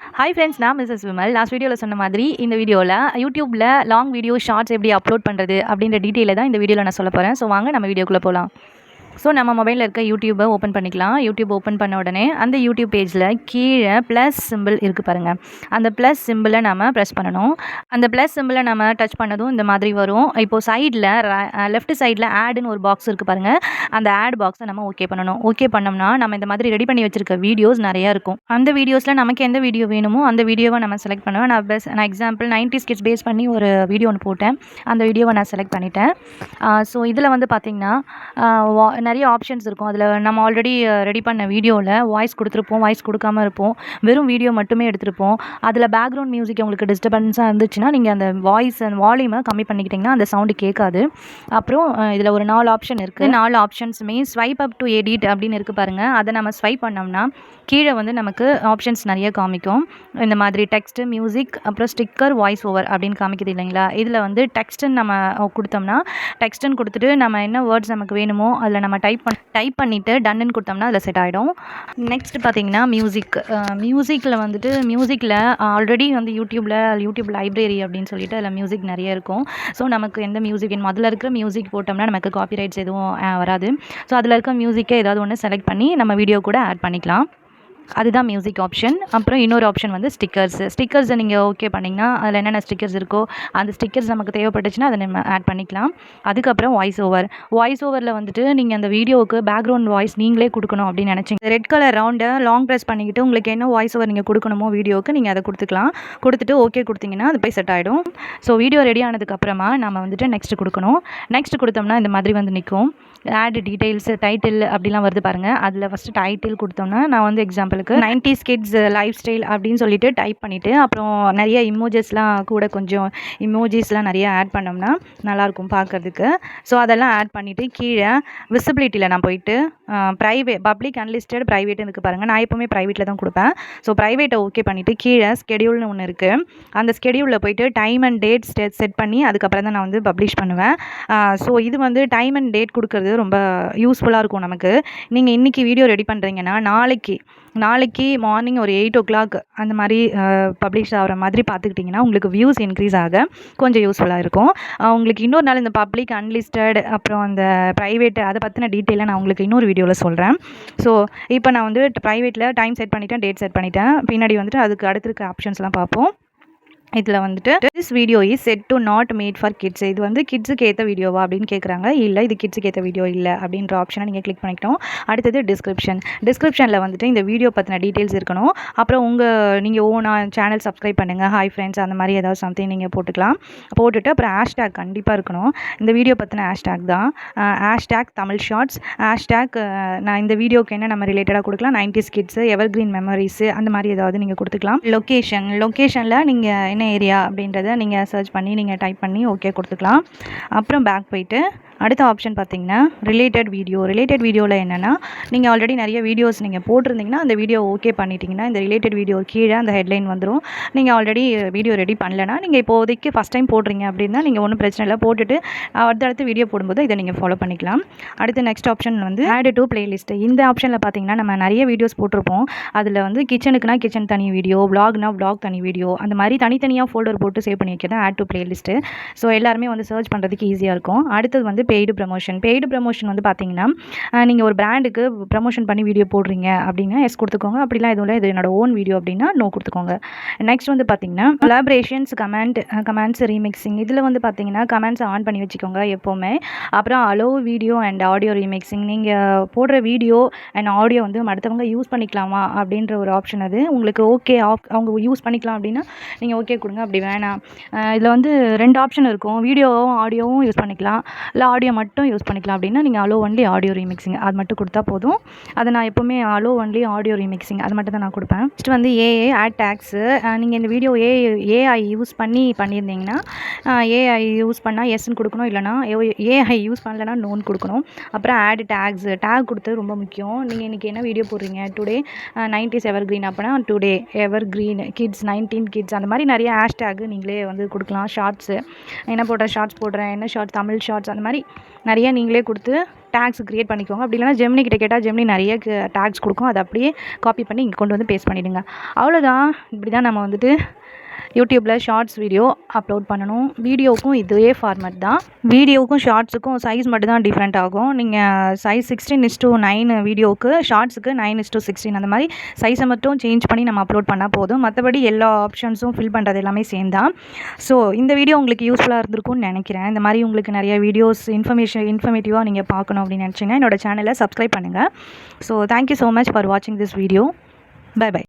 Hi friends, நான் Mrs Vimal. Last வீடியோவில் சொன்ன மாதிரி இந்த வீடியோவில் யூடியூப்பில் லாங் வீடியோ ஷார்ட்ஸ் எப்படி அப்லோட் பண்ணுறது அப்படின்ற டீட்டெயிலை தான் இந்த வீடியோவில் நான் சொல்ல போகிறேன். ஸோ வாங்க நம்ம வீடியோக்குள்ளே போகலாம். ஸோ நம்ம மொபைலில் இருக்க யூடியூப்பை ஓப்பன் பண்ணிக்கலாம். யூடியூப் ஓப்பன் பண்ண உடனே அந்த யூடியூப் பேஜில் கீழே ப்ளஸ் சிம்பிள் இருக்குது பாருங்கள். அந்த ப்ளஸ் சிம்பிளை நம்ம ப்ரெஸ் பண்ணணும். அந்த ப்ளஸ் சிம்பிளை நம்ம டச் பண்ணதும் இந்த மாதிரி வரும். இப்போது சைடில் லெஃப்ட் சைடில் ஆடுன்னு ஒரு பாக்ஸ் இருக்குது பாருங்கள். அந்த ஆட் பாக்ஸை நம்ம ஓகே பண்ணணும். ஓகே பண்ணோம்னா நம்ம இந்த மாதிரி ரெடி பண்ணி வச்சுருக்க வீடியோஸ் நிறையா இருக்கும். அந்த வீடியோஸில் நமக்கு எந்த வீடியோ வேணுமோ அந்த வீடியோவை நம்ம செலக்ட் பண்ணுவேன். நான் எக்ஸாம்பிள் 90s கிட்ஸ் பேஸ் பண்ணி ஒரு வீடியோ ஒன்று போட்டேன். அந்த வீடியோவை நான் செலக்ட் பண்ணிட்டேன். ஸோ இதில் வந்து பார்த்திங்கன்னா நிறைய ஆப்ஷன்ஸ் இருக்கும். அதில் நம்ம ஆல்ரெடி ரெடி பண்ண வீடியோவில் வாய்ஸ் கொடுத்துருப்போம், வாய்ஸ் கொடுக்காம இருப்போம், வெறும் வீடியோ மட்டுமே எடுத்திருப்போம். அதில் பேக்ரவுண்ட் மியூசிக் உங்களுக்கு டிஸ்டர்பன்ஸாக இருந்துச்சுன்னா நீங்கள் அந்த வாய்ஸ் அந்த வால்யூமை கம்மி பண்ணிக்கிட்டிங்கன்னா அந்த சவுண்டு கேட்காது. அப்புறம் இதில் ஒரு 4 ஆப்ஷன் இருக்குது. 4 ஆப்ஷன்ஸுமே ஸ்வைப் அப் டு எடிட் அப்படின்னு இருக்குது பாருங்கள். அதை நம்ம ஸ்வைப் பண்ணோம்னா கீழே வந்து நமக்கு ஆப்ஷன்ஸ் நிறைய காமிக்கும். இந்த மாதிரி டெக்ஸ்ட்டு, மியூசிக், அப்புறம் ஸ்டிக்கர், வாய்ஸ் ஓவர் அப்படின்னு காமிக்குது இல்லைங்களா. இதில் வந்து டெக்ஸ்ட்டுன்னு நம்ம கொடுத்தோம்னா டெக்ஸ்ட்டுன்னு கொடுத்துட்டு நம்ம என்ன வேர்ட்ஸ் நமக்கு வேணுமோ அதில் நம்ம டைப் பண்ணிவிட்டு டன்னுன்னு கொடுத்தோம்னா அதில் செட் ஆகிடும். நெக்ஸ்ட் பார்த்திங்கன்னா மியூசிக்கில் ஆல்ரெடி வந்து யூடியூப் லைப்ரரி அப்படின்னு சொல்லிட்டு அதில் மியூசிக் நிறைய இருக்கும். ஸோ நமக்கு எந்த மியூசிக் வேணும் அதில் இருக்கிற மியூசிக் போட்டோம்னா நமக்கு காப்பிரைட்ஸ் எதுவும் வராது. ஸோ அதில் இருக்க மியூசிக்கே ஏதாவது ஒன்று செலக்ட் பண்ணி நம்ம வீடியோ கூட ஆட் பண்ணிக்கலாம். அதுதான் மியூசிக் ஆப்ஷன். அப்புறம் இன்னொரு ஆப்ஷன் வந்து ஸ்டிக்கர்ஸை நீங்கள் ஓகே பண்ணிங்கன்னா அதில் என்னென்ன ஸ்டிக்கர்ஸ் இருக்கோ அந்த ஸ்டிக்கர்ஸ் நமக்கு தேவைப்பட்டுச்சுன்னா அதை நம்ம ஆட் பண்ணிக்கலாம். அதுக்கப்புறம் வாய்ஸ் ஓவரில் வந்துட்டு நீங்கள் அந்த வீடியோவுக்கு பேக்ரவுண்ட் வாய்ஸ் நீங்களே கொடுக்கணும் அப்படின்னு நினச்சிங்க. ரெட் கலர் ரவுண்டை லாங் ப்ரெஸ் பண்ணிக்கிட்டு உங்களுக்கு என்ன வாய்ஸ் ஓவர் நீங்கள் கொடுக்கணுமோ வீடியோவுக்கு நீங்கள் அதை கொடுத்துக்கலாம். கொடுத்துட்டு ஓகே கொடுத்தீங்கன்னா அது போய் செட் ஆகிடும். ஸோ வீடியோ ரெடி ஆனதுக்கப்புறமா நம்ம வந்துட்டு நெக்ஸ்ட் கொடுக்கணும். நெக்ஸ்ட் கொடுத்தோம்னா இந்த மாதிரி வந்து நிற்கும். ஆட் டீட்டெயில்ஸ், டைட்டில் அப்படிலாம் வருது பாருங்கள். அதில் ஃபஸ்ட்டு டைட்டில் கொடுத்தோம்னா நான் வந்து எக்ஸாம்பிளுக்கு 90s கிட்ஸ் லைஃப் ஸ்டைல் அப்படின்னு சொல்லிட்டு டைப் பண்ணிவிட்டு அப்புறம் நிறைய இமோஜஸ்லாம் கூட கொஞ்சம் இமோஜிஸ்லாம் நிறைய ஆட் பண்ணோம்னா நல்லாயிருக்கும் பார்க்குறதுக்கு. ஸோ அதெல்லாம் ஆட் பண்ணிவிட்டு கீழே விசிபிலிட்டியில் நான் போயிட்டு பப்ளிக் அன்லிஸ்டட் ப்ரைவேட்னு இருக்குது பாருங்கள். நான் எப்போவுமே ப்ரைவேட்டில் தான் கொடுப்பேன். ஸோ ப்ரைவேட்டை ஓகே பண்ணிவிட்டு கீழே ஸ்கெடியூல்னு ஒன்று இருக்குது. அந்த ஸ்கெடியூலில் போயிட்டு டைம் அண்ட் டேட் செட் பண்ணி அதுக்கப்புறம் தான் நான் வந்து பப்ளிஷ் பண்ணுவேன். ஸோ இது வந்து டைம் அண்ட் டேட் கொடுக்குறது ரொம்ப யூஸ்ஃபுல்லாக இருக்கும் நமக்கு. நீங்கள் இன்றைக்கி வீடியோ ரெடி பண்ணுறீங்கன்னா நாளைக்கு மார்னிங் ஒரு 8 o'clock அந்த மாதிரி பப்ளிஷ் ஆகிற மாதிரி பார்த்துக்கிட்டிங்கன்னா உங்களுக்கு வியூஸ் இன்க்ரீஸ் ஆக கொஞ்சம் யூஸ்ஃபுல்லாக இருக்கும். உங்களுக்கு இன்னொரு நாள் இந்த பப்ளிக் அன்லிஸ்டட் அப்புறம் அந்த ப்ரைவேட் அதை பற்றின டீட்டெயிலாக நான் உங்களுக்கு இன்னொரு வீடியோவில் சொல்கிறேன். ஸோ இப்போ நான் வந்து ப்ரைவேட்டில் டைம் செட் பண்ணிட்டேன், டேட் செட் பண்ணிட்டேன். பின்னாடி வந்துட்டு அதுக்கு அடுத்து இருக்க ஆப்ஷன்ஸ்லாம் பார்ப்போம். இதில் வந்துட்டு this video is set to not made for kids. இது வந்து கிட்ஸுக்கு ஏற்ற வீடியோவா அப்படின்னு கேட்குறாங்க. இல்லை, இது கிட்ஸுக்கு ஏற்ற வீடியோ இல்லை அப்படின்ற ஆப்ஷனை நீங்கள் கிளிக் பண்ணிக்கணும். அடுத்தது டிஸ்கிரிப்ஷனில் வந்துட்டு இந்த வீடியோ பற்றின டீட்டெயில்ஸ் இருக்கணும். அப்புறம் நீங்கள் ஓனாக சேனல் சப்ஸ்கிரைப் பண்ணுங்கள், ஹாய் ஃப்ரெண்ட்ஸ் அந்த மாதிரி ஏதாவது சம்திங் நீங்கள் போட்டுக்கலாம். போட்டுட்டு அப்புறம் ஹேஷ்டேக் கண்டிப்பாக இருக்கணும். இந்த வீடியோ பற்றின ஹேஷ்டேக் தான் ஹேஷ்டேக் தமிழ் ஷார்ட்ஸ். ஹேஷ்டேக் நான் இந்த வீடியோக்கு என்ன நம்ம ரிலேட்டடாக கொடுக்கலாம், 90s கிட்ஸு, எவர்கிரீன் மெமரிஸு அந்த மாதிரி ஏதாவது நீங்கள் கொடுத்துக்கலாம். லொக்கேஷனில் நீங்கள் என்ன ஏரியா அப்படின்றத நீங்கள் சர்ச் பண்ணி நீங்கள் டைப் பண்ணி ஓகே கொடுத்துக்கலாம். அப்புறம் பேக் போயிட்டு அடுத்த ஆப்ஷன் பார்த்தீங்கன்னா ரிலேட்டட் வீடியோவில் என்னென்னா நீங்கள் ஆல்ரெடி நிறைய வீடியோஸ் நீங்கள் போட்டிருந்தீங்கன்னா அந்த வீடியோ ஓகே பண்ணிட்டீங்கன்னா இந்த ரிலேட்டட் வீடியோ கீழே அந்த ஹெட்லைன் வந்துடும். நீங்கள் ஆல்ரெடி வீடியோ ரெடி பண்ணலைன்னா நீங்கள் இப்போதைக்கு ஃபஸ்ட் டைம் போடுறீங்க அப்படின்னா நீங்கள் ஒன்றும் பிரச்சனை இல்லை, போட்டுட்டு அடுத்தடுத்து வீடியோ போடும்போது இதை நீங்கள் ஃபாலோ பண்ணிக்கலாம். அடுத்து நெக்ஸ்ட் ஆப்ஷன் வந்து ஆட் டு பிளேலிஸ்ட். இந்த ஆப்ஷனில் பார்த்தீங்கன்னா நம்ம நிறைய வீடியோஸ் போட்டிருப்போம். அதில் வந்து கிச்சனுக்குனா கிச்சன் தனி வீடியோ, விளாக்னா விளாக் தனி வீடியோ, அந்த மாதிரி தனித்தனியாக ஃபோல்டர் போட்டு சேவ் பண்ணி வைக்கிறது ஆட் டு பிளேலிஸ்ட்டு. ஸோ எல்லாருமே வந்து சர்ச் பண்ணுறதுக்கு ஈஸியாக இருக்கும். அடுத்தது வந்து பெய்டு ப்ரமோஷன் வந்து பார்த்தீங்கன்னா நீங்கள் ஒரு பிராண்டுக்கு ப்ரமோஷன் பண்ணி வீடியோ போடுறீங்க அப்படின்னா எஸ் கொடுத்துக்கோங்க. அப்படிலாம் எதுவும் இல்லை, இது என்னோட ஓன் வீடியோ அப்படின்னா நோ கொடுத்துக்கோங்க. நெக்ஸ்ட் வந்து பார்த்தீங்கன்னா கொலாபரேஷன்ஸ், கமெண்ட்ஸ், ரீமிக்ஸிங். இதில் வந்து பார்த்தீங்கன்னா கமெண்ட்ஸ் ஆன் பண்ணி வச்சுக்கோங்க எப்போவுமே. அப்புறம் allow video and audio remixing. நீங்கள் போடுற வீடியோ அண்ட் ஆடியோ வந்து மற்றவங்க யூஸ் பண்ணிக்கலாமா அப்படின்ற ஒரு ஆப்ஷன். அது உங்களுக்கு ஓகே அவங்க யூஸ் பண்ணிக்கலாம் அப்படின்னா நீங்கள் ஓகே கொடுங்க. அப்படி வேணாம், இதில் வந்து 2 ஆப்ஷன் இருக்கும். வீடியோவும் ஆடியோவும் யூஸ் பண்ணிக்கலாம், இல்லை ஆடியோ மட்டும் யூஸ் பண்ணிக்கலாம் அப்படின்னா நீங்கள் அலோ ஒன்லி ஆடியோ ரீமிக்ஸிங் அது மட்டும் கொடுத்தா போதும். அதை நான் எப்போவுமே அலோ ஒன்லி ஆடியோ ரீமிக்ஸிங் அது மட்டும் தான் நான் கொடுப்பேன். நெக்ஸ்ட் வந்து ஏஏ ஆட் டேக்ஸு. நீங்கள் இந்த வீடியோ ஏஐ யூஸ் பண்ணியிருந்தீங்கன்னா ஏஐ யூஸ் பண்ணால் எஸ்ன்னு கொடுக்கணும், இல்லைனா ஏஐ யூஸ் பண்ணலைன்னா நோன்னு கொடுக்கணும். அப்புறம் ஆட் டேக் கொடுத்து ரொம்ப முக்கியம். நீங்கள் இன்றைக்கி என்ன வீடியோ போடுறீங்க, டுடே 90s எவர்கிரீன் அப்படின்னா டுடே எவர்கிரீன் கிட்ஸ் 19 கிட்ஸ் அந்த மாதிரி நிறைய ஹேஷ்டேக் நீங்களே வந்து கொடுக்கலாம். ஷார்ட்ஸு என்ன ஷார்ட்ஸ் போடுறேன், என்ன ஷார்ட்ஸ், தமிழ் ஷார்ட்ஸ் அந்த மாதிரி நிறைய நீங்களே கொடுத்து டேக்ஸ் க்ரியேட் பண்ணிக்கோங்க. அப்படி இல்லைனா ஜெமினி கிட்ட கேட்டால் ஜெமினி நிறைய டேக்ஸ் கொடுக்கும். அதை அப்படியே காப்பி பண்ணி இங்கே கொண்டு வந்து பேஸ்ட் பண்ணிவிடுங்க. அவ்வளோதான். இப்படி தான் நம்ம வந்துட்டு யூடியூப்பில் ஷார்ட்ஸ் வீடியோ அப்லோட் பண்ணணும். வீடியோவுக்கும் இதே ஃபார்மேட் தான். வீடியோவுக்கும் ஷார்ட்ஸுக்கும் சைஸ் மட்டும் தான் டிஃப்ரெண்ட் ஆகும். நீங்கள் சைஸ் 16:9 வீடியோவுக்கு, ஷார்ட்ஸுக்கு 9:16 அந்த மாதிரி சைஸை மட்டும் சேஞ்ச் பண்ணி நம்ம அப்லோட் பண்ணால் போதும். மற்றபடி எல்லா ஆப்ஷன்ஸும் ஃபில் பண்ணுறது எல்லாமே சேம் தான். ஸோ இந்த வீடியோ உங்களுக்கு யூஸ்ஃபுல்லாக இருந்திருக்கும்னு நினைக்கிறேன். இந்த மாதிரி உங்களுக்கு நிறைய வீடியோஸ் இன்ஃபர்மேட்டிவாக நீங்கள் பார்க்கணும் அப்படின்னு நினச்சிங்கன்னா என்னோட சேனலை சப்ஸ்கிரைப் பண்ணுங்கள். So thank you so much for வாட்சிங் திஸ் வீடியோ. Bye by.